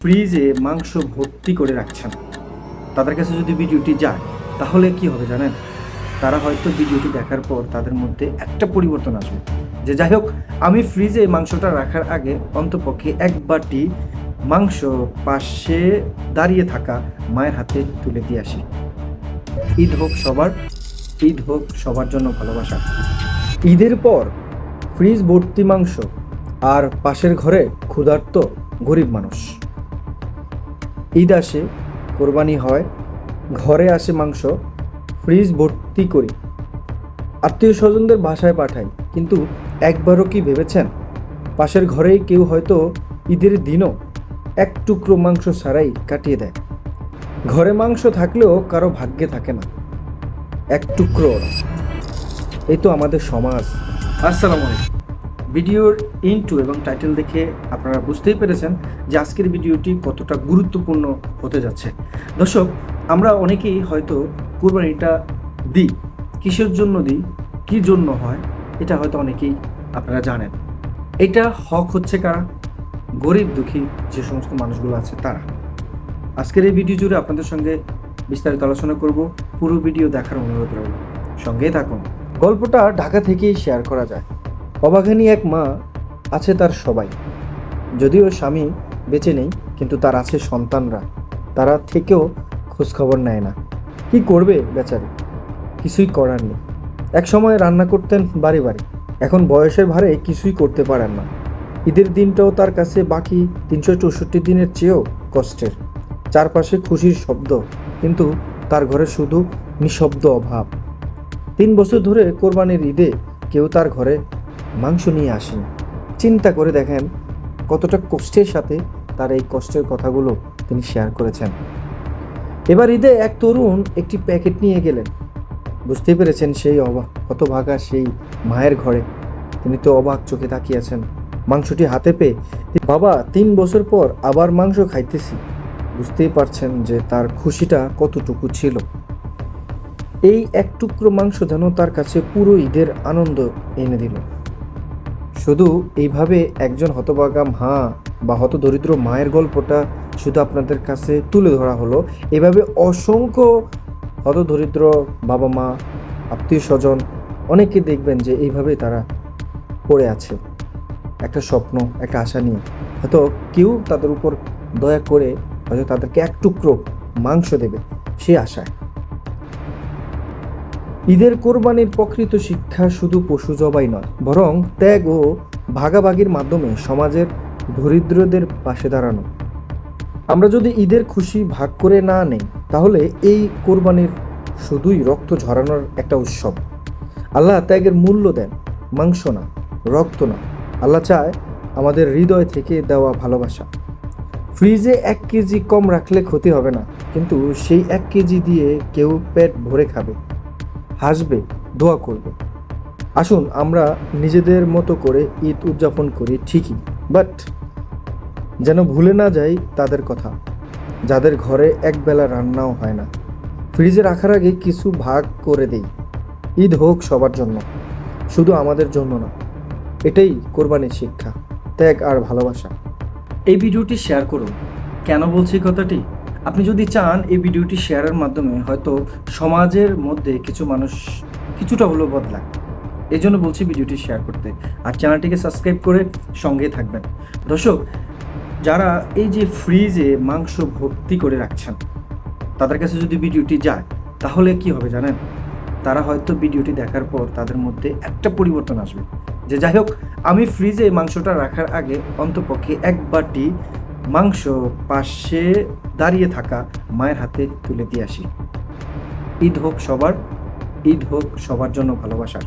ফ্রিজে মাংস ভর্তি করে রাখছেন, তাদের কাছে যদি ভিডিওটি যায় তাহলে কি হবে জানেন? তারা হয়তো ভিডিওটি দেখার পর তাদের মধ্যে একটা পরিবর্তন আসবে যে যাই হোক, আমি ফ্রিজে মাংসটা রাখার আগে অন্তপক্ষে এক বাটি মাংস পাশে দাঁড়িয়ে থাকা মায়ের হাতে তুলে দিয়ে আসি। ঈদ হোক সবার, ঈদ হোক সবার জন্য ভালোবাসা। ঈদের পর ফ্রিজ ভর্তি মাংস আর পাশের ঘরে ক্ষুধার্ত গরিব মানুষ। ঈদ আসে, কোরবানি হয়, ঘরে আসে মাংস, ফ্রিজ ভর্তি করি, আত্মীয় স্বজনদের বাসায় পাঠাই, কিন্তু একবারও কি ভেবেছেন পাশের ঘরেই কেউ হয়তো ঈদের দিনও এক টুকরো মাংস ছাড়াই কাটিয়ে দেয়? ঘরে মাংস থাকলেও কারো ভাগ্যে থাকে না এক টুকরো। এই তো আমাদের সমাজ। আসসালামু আলাইকুম। ভিডিওর ইন্ট্রো এবং টাইটেল দেখে আপনারা বুঝতেই পেরেছেন যে আজকের ভিডিওটি কতটা গুরুত্বপূর্ণ হতে যাচ্ছে। দর্শক, আমরা অনেকেই হয়তো কুরবানিটা দিই, কিসের জন্য দিই, কী জন্য হয়, এটা হয়তো অনেকেই আপনারা জানেন। এটা হক হচ্ছে কারা? গরিব দুঃখী যে সমস্ত মানুষগুলো আছে তারা। আজকের এই ভিডিও জুড়ে আপনাদের সঙ্গে বিস্তারিত আলোচনা করব। পুরো ভিডিও দেখার অনুরোধ রইল, সঙ্গেই থাকুন। গল্পটা ঢাকা থেকেই শেয়ার করা যায়। অবাগানী এক মা, আছে তার সবাই, যদিও স্বামী বেঁচে নেই, কিন্তু তার আছে সন্তানরা, তারা থেকেও খোঁজখবর নেয় না। কি করবে বেচারি, কিছুই করার নেই। এক সময় রান্না করতেন বাড়ি বাড়ি, এখন বয়সের ভারে কিছুই করতে পারেন না। ঈদের দিনটাও তার কাছে বাকি 364 দিনের চেয়েও কষ্টের। চারপাশে খুশির শব্দ, কিন্তু তার ঘরে শুধু নিঃশব্দ অভাব। 3 বছর ধরে কোরবানির ঈদে কেউ তার ঘরে মাংস নিয়ে আসেন। চিন্তা করে দেখেন কতটা কষ্টের সাথে তার এই কষ্টের কথাগুলো তিনি শেয়ার করেছেন। এবার ঈদে এক তরুণ একটি প্যাকেট নিয়ে গেলেন। বুঝতেই পেরেছেন সেই হতভাগা সেই মায়ের ঘরে। তিনি তো অবাক চোখে তাকিয়েছেন মাংসটি হাতে পেয়ে। বাবা, 3 বছর পর আবার মাংস খাইতেছি। বুঝতেই পারছেন যে তার খুশিটা কতটুকু ছিল। এই এক টুকরো মাংস যেন তার কাছে পুরো ঈদের আনন্দ এনে দিল। শুধু এইভাবে একজন হতভাগা মা বা হতদরিদ্র মায়ের গল্পটা শুধু আপনাদের কাছে তুলে ধরা হলো। এভাবে অসংখ্য হতদরিদ্র বাবা মা, আত্মীয় স্বজন অনেকে দেখবেন যে এইভাবেই তারা পড়ে আছে একটা স্বপ্ন, একটা আশা নিয়ে। হয়তো কেউ তাদের উপর দয়া করে হয়তো তাদেরকে এক টুকরো মাংস দেবে সেই আশায়। ঈদের কোরবানির প্রকৃত শিক্ষা শুধু পশু জবাই নয়, বরং ত্যাগ ও ভাগাভাগির মাধ্যমে সমাজের দরিদ্রদের পাশে দাঁড়ানো। আমরা যদি ঈদের খুশি ভাগ করে না নেই, তাহলে এই কোরবানির শুধুই রক্ত ঝরানোর একটা উৎসব। আল্লাহ ত্যাগের মূল্য দেন, মাংস না, রক্ত না। আল্লাহ চায় আমাদের হৃদয় থেকে দেওয়া ভালোবাসা। ফ্রিজে 1 কেজি কম রাখলে ক্ষতি হবে না, কিন্তু সেই 1 কেজি দিয়ে কেউ পেট ভরে খাবে, হাসবে, দোয়া করবে। আসুন আমরা নিজেদের মতো করে ঈদ উদযাপন করি ঠিকই, বাট যেন ভুলে না যাই তাদের কথা, যাদের ঘরে একবেলা রান্নাও হয় না। ফ্রিজে রাখার আগে কিছু ভাগ করে দেই। ঈদ হোক সবার জন্য, শুধু আমাদের জন্য না। এটাই কোরবানির শিক্ষা, ত্যাগ আর ভালোবাসা। এই ভিডিওটি শেয়ার করুন। কেন বলছি কথাটি? আপনি যদি চান এই ভিডিওটি শেয়ারের মাধ্যমে হয়তো সমাজের মধ্যে কিছু মানুষ কিছুটা হলেও বদলায়, এই জন্য বলছি ভিডিওটি শেয়ার করতে। আর চ্যানেলটিকে সাবস্ক্রাইব করে সঙ্গে থাকবেন। দর্শক, যারা এই যে ফ্রিজে মাংস ভর্তি করে রাখছেন, তাদের কাছে যদি ভিডিওটি যায় তাহলে কি হবে জানেন? তারা হয়তো ভিডিওটি দেখার পর তাদের মধ্যে একটা পরিবর্তন আসবে যে যাই হোক, আমি ফ্রিজে মাংসটা রাখার আগে অন্তপক্ষে এক বাটি মাংস পাশে দাঁড়িয়ে থাকা মায়ের হাতে তুলে দিয়ে আসি। ঈদ হোক সবার, ঈদ হোক সবার জন্য ভালোবাসার।